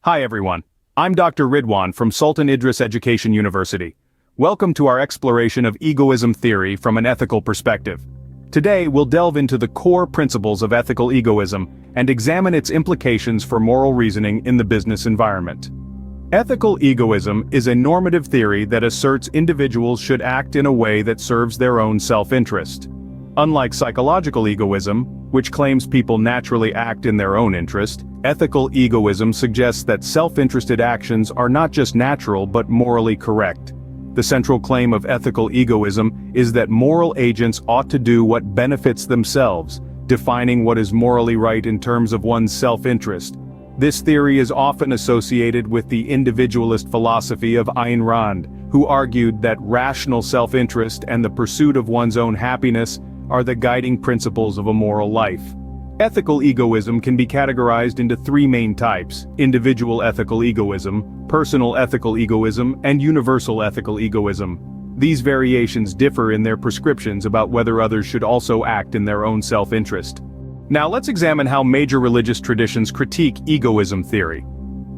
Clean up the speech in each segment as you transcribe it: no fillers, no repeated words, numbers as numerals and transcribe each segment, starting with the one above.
Hi everyone, I'm Dr. Ridwan from Sultan Idris Education University. Welcome to our exploration of egoism theory from an ethical perspective. Today we'll delve into the core principles of ethical egoism and examine its implications for moral reasoning in the business environment. Ethical egoism is a normative theory that asserts individuals should act in a way that serves their own self-interest. Unlike psychological egoism, which claims people naturally act in their own interest, ethical egoism suggests that self-interested actions are not just natural but morally correct. The central claim of ethical egoism is that moral agents ought to do what benefits themselves, defining what is morally right in terms of one's self-interest. This theory is often associated with the individualist philosophy of Ayn Rand, who argued that rational self-interest and the pursuit of one's own happiness are the guiding principles of a moral life. Ethical egoism can be categorized into three main types: individual ethical egoism, personal ethical egoism, and universal ethical egoism. These variations differ in their prescriptions about whether others should also act in their own self-interest. Now let's examine how major religious traditions critique egoism theory.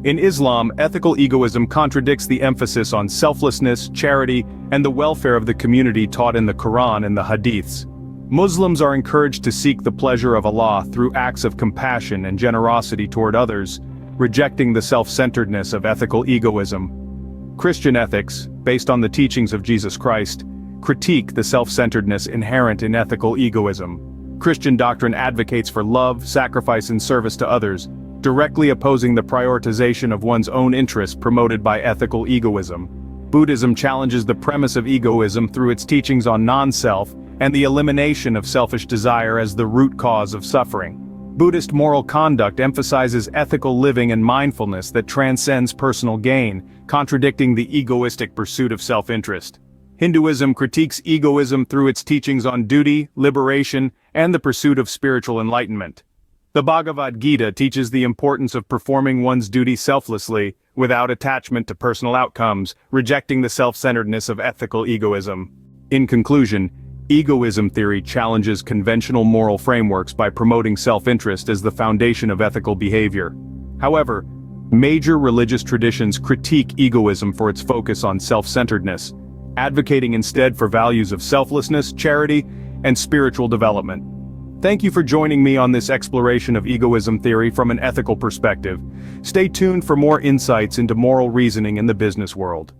In Islam, ethical egoism contradicts the emphasis on selflessness, charity, and the welfare of the community taught in the Quran and the Hadiths. Muslims are encouraged to seek the pleasure of Allah through acts of compassion and generosity toward others, rejecting the self-centeredness of ethical egoism. Christian ethics, based on the teachings of Jesus Christ, critique the self-centeredness inherent in ethical egoism. Christian doctrine advocates for love, sacrifice, and service to others, directly opposing the prioritization of one's own interests promoted by ethical egoism. Buddhism challenges the premise of egoism through its teachings on non-self and the elimination of selfish desire as the root cause of suffering. Buddhist moral conduct emphasizes ethical living and mindfulness that transcends personal gain, contradicting the egoistic pursuit of self-interest. Hinduism critiques egoism through its teachings on duty, liberation, and the pursuit of spiritual enlightenment. The Bhagavad Gita teaches the importance of performing one's duty selflessly, without attachment to personal outcomes, rejecting the self-centeredness of ethical egoism. In conclusion, egoism theory challenges conventional moral frameworks by promoting self-interest as the foundation of ethical behavior. However, major religious traditions critique egoism for its focus on self-centeredness, advocating instead for values of selflessness, charity, and spiritual development. Thank you for joining me on this exploration of egoism theory from an ethical perspective. Stay tuned for more insights into moral reasoning in the business world.